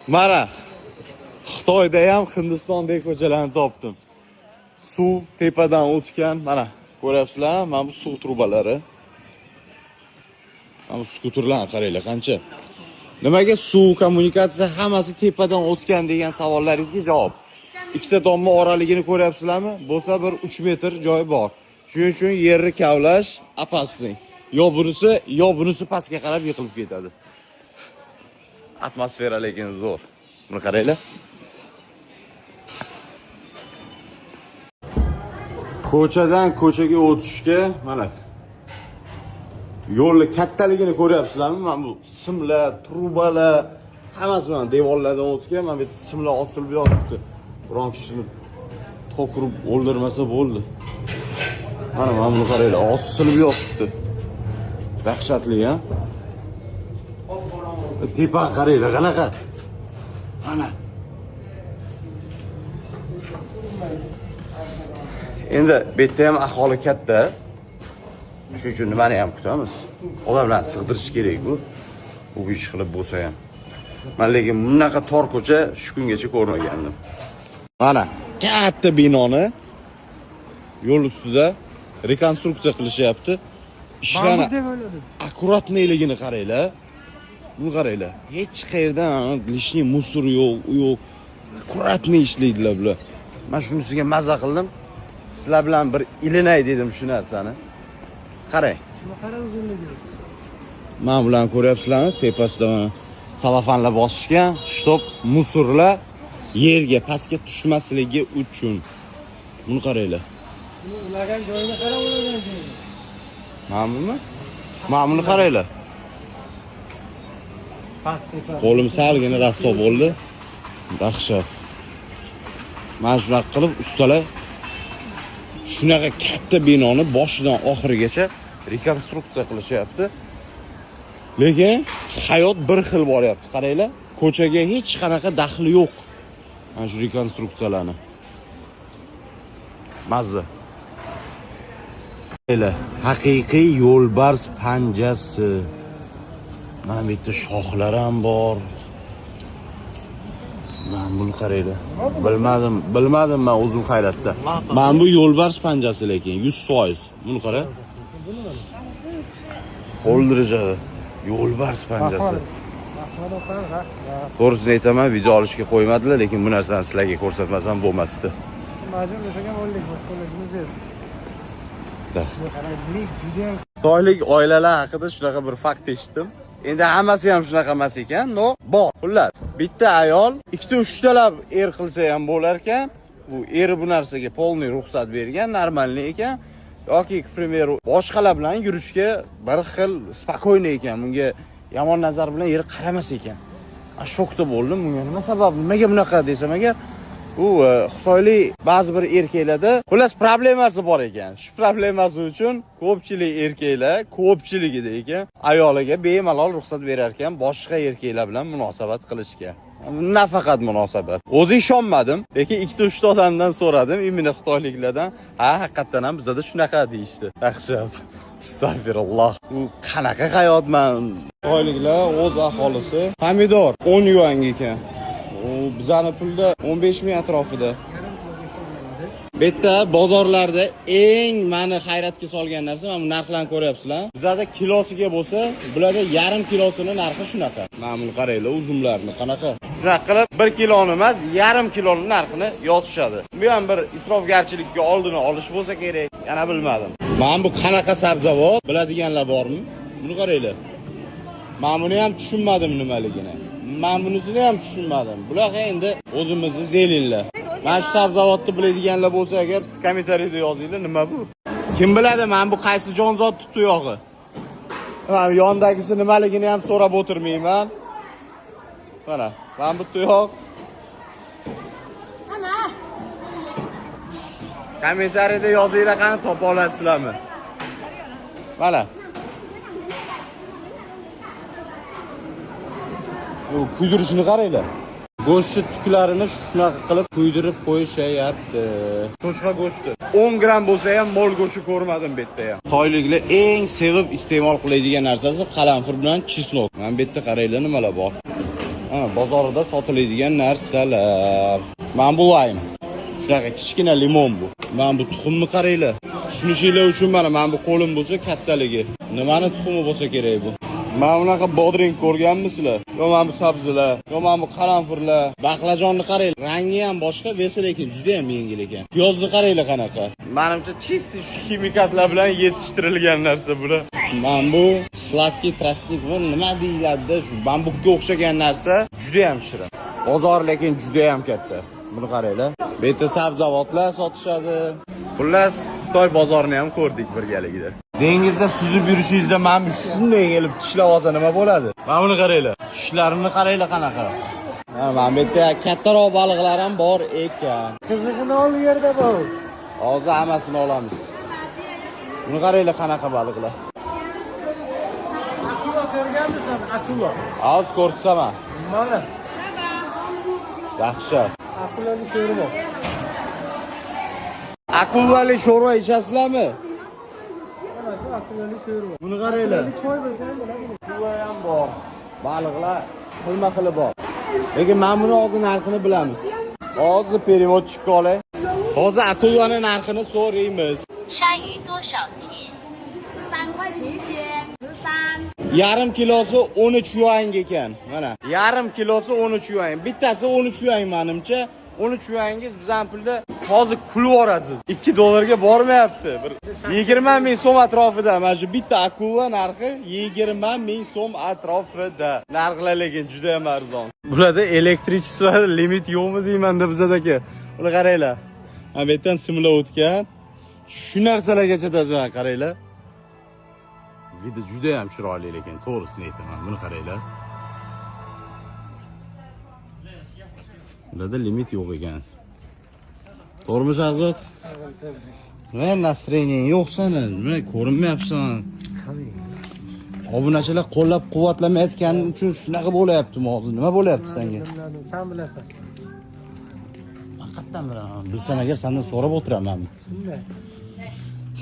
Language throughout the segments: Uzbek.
Mana Xitoyda ham Hindistondagi ko'chalarni topdim. Suv tepadan o'tgan, mana ko'ryapsizlar, mana bu suv trubalari. Mana bu skuterlar qaranglar qancha. Nimaga suv kommunikatsiya hammasi tepadan o'tgan degan savollaringizga javob. Ikkita domla oraligini ko'ryapsizlarmi? Bo'lsa bir 3 metr joy bor. Shuning uchun yerni kavlash opasniy. Yo bunisi pastga qarab yiqilib ketadi. Atmosfera lekin zo'r. Buni qaranglar. Ko'chadan ko'chaga o'tishga mana yo'lni kattaligini ko'ryapsizlarmi? Mana bu simlar, trubalar, hammasi mana devorlardan o'tgan, mana bu simlar osilib yotibdi. Biron kishini to'kirib o'ldirmasa bo'ldi. Mana buni qaranglar, osilib yotibdi. Dahshatli, ha? Tepa qaranglar, qanaqa? Mana. Endi bu yerda ham aholi katta. Shuning uchun nimani ham kutamiz? Odamlarni sig'dirish kerak bu. Bu ish qilib bo'lsa ham. Men lekin bunaqa tor ko'cha shu kungacha ko'rmagandim. Mana katta binoni yo'l ustida rekonstruksiya qilishyapti. Ishlarni akkuratniligini qaranglar. Buni qaranglar. Hech qayerdan lishni musor yo'q. Akkuratniy ishlaydilar bular. Men shunisiga mazza qildim. Sizlar bilan bir ilinay dedim shu narsani. Qarang. Mana bilan ko'ryapsizlarmi? Tepasida mana salafanlar bosishgan, shtop musorlar yerga pastga tushmasligi uchun. Buni qaranglar. Ulagan joyini qarab ulagan joyini. Ma'lummi? Mana buni qaranglar. Pastga. Qo'lim salgina rasso bo'ldi. Dahshat. Mana shunaqa qilib ustalar shunaqa katta binoni boshidan oxirigacha rekonstruksiya qilishyapti. Lekin hayot bir xil boryapti. Qaranglar, ko'chaga hech qanaqa daxli yo'q. Mana shu rekonstruksiyalarni. Mazza. Qaranglar, haqiqiy yo'lbars panjasi. Mana bu yerda shoxlar ham bor. Men buni qaranglar. Bilmadim men o'zim hayratda. Men bu yo'lbars panjasi lekin 100%. Buni qara. O'ldirishadi. Yo'lbars panjasi. To'g'risini aytaman, video olishga qo'ymadilar, lekin bu narsani sizlarga ko'rsatmasam bo'lmasdi. Majbur bo'lgan o'ldik, qo'limiz yo'q. Xitoylik oilalar haqida shunaqa bir fakt eshitdim. Endi hammasi ham shunaqa emas ekan, no, bor. Xullas, bitta ayol ikkita uchtalab qilsa ham bo'lar ekan, bu eri bu narsaga polniy ruxsat bergan, normalniy ekan. Yoki, к примеру, boshqalar bilan yurishga bir xil spokойniy ekan, bunga yomon nazar bilan eri qaramas ekan. Shokda bo'ldim, bunga nima sabab, nimaga bunaqa desam agar, u xitoylik ba'zi bir erkaklarda xullas problemasi bor ekan. Shu problemasi uchun ko'pchilik erkaklar, ko'pchiligida ekan, ayoliga bemalol ruxsat berar ekan boshqa erkaklar bilan munosabat qilishga. Nafaqat munosabat. O'zi ishonmadim, lekin ikkita uchta odamdan so'radim, imini xitoyliklardan, ha, haqiqatan ham bizda shunaqa deyishdi. Dahshat. Astagfirulloh. Bu qanaqa hayot men? Xitoyliklar o'z aholisi pomidor 10 yuan ekan. Bizani pulda 15 ming atrofida. Bitta bozorlarda eng meni hayratga solgan narsa, mana bu narxlarni ko'ryapsizlar. Bizda kilosiga bo'lsa, bularda yarim kilosini narxi shunaqa. Mana buni qaranglar, uzumlarni qanaqa. Shunaqa qilib 1 kiloni emas, yarim kiloni narxini yozishadi. Bu ham bir isrofgarchilikka oldini olish bo'lsa kerak. Yana bilmadim. Mana bu qanaqa sabzavot, biladiganlar bormi? Buni qaranglar. Men buni ham tushunmadim nimaligini. Men bunisini ham tushunmadim. Bular endi o'zimizni zelinlar. Mana shu sabzavotni biladiganlar bo'lsa agar kommentariyada yozinglar, nima bu? Kim biladi, men bu qaysi jonzot tuyog'i? Mana yondagisi nimaligini ham so'rab o'tirmayman. Mana, men bu tuyoq. Ana. Kommentariyada yozinglar, qani topa olasizlarmi? Mana. Kuydirishini qaranglar. Go'sht tuklarini shunaqa qilib kuydirib qo'yishyapti. Cho'chqa go'shti. 10 gram bo'lsa ham mol go'shti ko'rmadim bu yerda ham. Xitoyliklar eng sevib iste'mol qiladigan narsasi qalanfur bilan chislok. Mana bu yerda qaranglar nimalar bor. bozorida sotiladigan narsalar. Men bu lime. Shunaqa kichkina limon bu. Men bu tuxumni qaranglar. Tushunishinglar uchun mana bu qo'lim bo'lsa kattaligi. Nimani tuxumi bo'lsa kerak bu? Mana bunaqa bodring ko'rganmisizlar? Yo mana bu sabzilar, yo mana bu qaranfurlar, baqlajonni qaranglar. Rangi ham boshqa, vesi lekin juda ham yengil ekan. Piyozni qaranglar qanaqa. Menimcha chisti kimikatlar bilan yetishtirilgan narsa bular. Mana bu sladkий trostnik bu nima deyiladi? Shu bambukka o'xshagan narsa juda ham shirin. Bozor lekin juda ham katta. Buni qaranglar. Bu yerda sabzavotlar sotishadi. Xullas, Xitoy bozorini ham ko'rdik birgalikda. Dengizda suzib yurishingizda men shunday kelib tishlab olsa nima bo'ladi? Mana buni qaranglar. Tishlarini qaranglar qanaqa. Mana bu yerda kattaroq baliqlar ham bor ekan. Qizig'ini ol u yerda bor. Hozir hammasini olamiz. Buni qaranglar qanaqa baliqlar. Akula ko'rganmisan? Akula. Hozir ko'rsataman. Mana. Yaxshi. Akulani sho'rva. Akulali sho'rva ichasizlarmi? Mana shu akulani sho'rva. Buni qaranglar. Choy bo'lsa ham bo'ladi. Suva ham bor. Baliqlar xilma-xili bor. Lekin men buni hozir narxini bilamiz. Hozir переводчикka olay. Hozir akulani narxini so'raymiz. 鲨鱼多少钱？13块钱一斤，13。 Yarim kilosi 13 yuan ekan. Mana. Yarim kilosi 13 yuan. Bittasi 13 yuan menimcha. 13 yuangiz bizning pulda hozir kulib yorasiz. 2 dollarga bormayapti. Bir 20 ming so'm atrofida. Mana shu bitta akula narxi 20 ming so'm atrofida. Narxlar lekin juda ham arzon. Bularda elektrichество limit yo'qmi deymanda bizadagi. Buni qaranglar. Mana bu yerdan simlar o'tgan. Shu narsalargacha tazman qaranglar. Video juda ham chiroyli lekin to'g'risini aytaman. Buni qaranglar. Bularda limit yo'q ekan. To'g'rimi Shahzod? Men настроениең yo'q seni. Nima ko'rinmayapsan? Obunachilar qo'llab-quvvatlamayotgani uchun shunaqa bo'layaptimi hozir? Nima bo'layapti senga? Sen bilasan. Men qayerdan bilaman? Bilsam agar sendan so'rab o'tiramanmi? Shunday.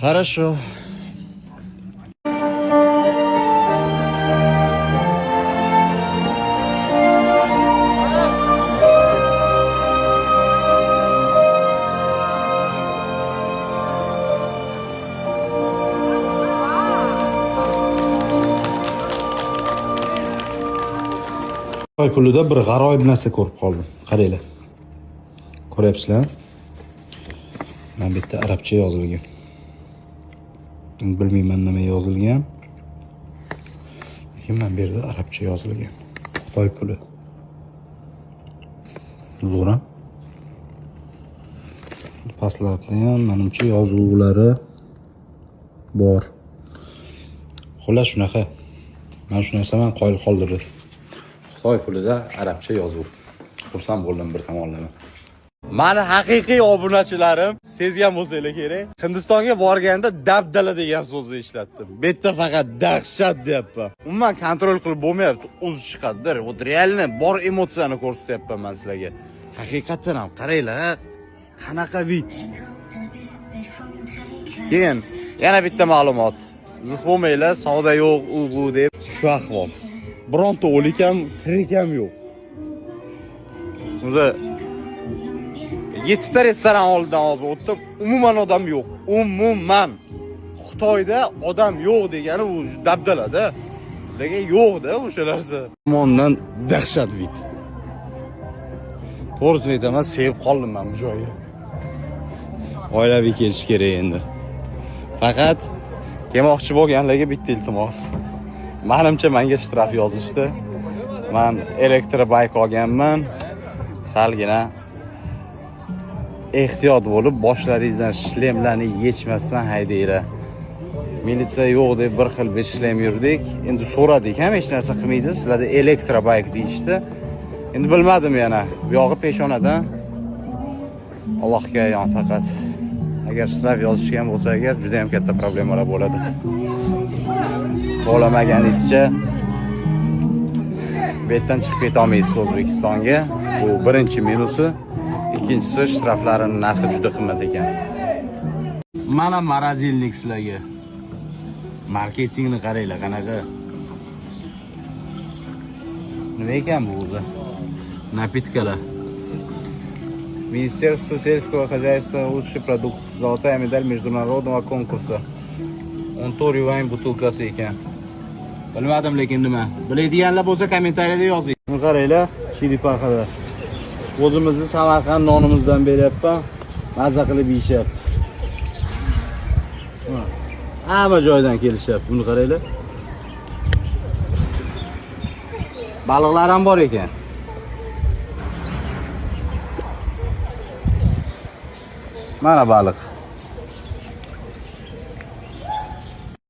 Хорошо. Xitoy pulida bir g'aroyib narsa ko'rib qoldim. Qaranglar. Ko'ryapsizlar? Mana bu yerda arabcha yozilgan. Bilmayman nima yozilgan. Lekin mana bu yerda arabcha yozilgan. Xitoy puli. Zo'ra. Pastlarda ham menimcha yozuvlari bor. Xullas shunaqa. Mana shu narsaman qoyil qoldirdi. Xitoy pulida arabcha yozuv. Xursand bo'ldim bir tomonlama. Mani haqiqiy obunachilarim sezgan bo'lsanglar kerak. Hindistonga borganda dabdala degan so'zni ishlatdim. Bu yerda faqat dahshat deyapman. Umuman kontrol qilib bo'lmayapti. O'zi chiqadi. Вот реально bor emotsiyani ko'rsatyapman men sizlarga. Haqiqatan ham qaranglar. Qanaqa vid. Keyin yana bitta ma'lumot. Ziq bo'lmanglar, savdo yo'q, u bu deb shu ahvol. Bironta o'lik ham, tirik ham yo'q. O'zi 7 ta restoran oldidan hozir o'tib, umuman odam yo'q. Umuman. Xitoyda odam yo'q degani u dabdalada. Lekin yo'q-da o'sha narsa. Tomondan dahshat vid. To'g'risini aytaman, sevib qoldim men bu joyga. Oilaviy kelish kerak endi. Faqat kelmoqchi bo'lganlarga bitta iltimos. Menimcha menga shtraf yozishdi. Men elektrobayk olganman. Salgina ehtiyot bo'lib, boshlaringizdan shlemlarni yechmasdan haydanglar. Militsiya yo'q deb bir xil beshlam yurdik. Endi so'radik, ham hech narsa qilmaydi. Sizlarda elektrobayk deyishdi. Endi bilmadim yana. Bu yog'i peshonadan. Allohga yon faqat. Agar shtraf yozishgan bo'lsa agar juda ham katta problemalar bo'ladi. To'lamaganingizcha bu yerdan chiqib keta olmaysiz O'zbekistonga. Bu birinchi minusi. Ikkinchisi shtraflarining narxi juda qimmat ekan. Mana marazilnik sizlarga. Marketingni qaranglar qanaqa. Nima ekan bu o'zi? Напиткаlar. Министерство сельского хозяйства лучший продукт. Золотая медаль международного конкурса. 14 yuan butilkasi ekan. Bilmadim lekin nima. Biladiganlar bo'lsa kommentariyada yozing. Buni qaranglar, chilipaxalar. O'zimizni Samarqand nonimizdan beryapman. Mazza qilib yeyishyapti. Hamma joydan kelishyapti. Buni qaranglar. Baliqlar ham bor ekan. Mana baliq.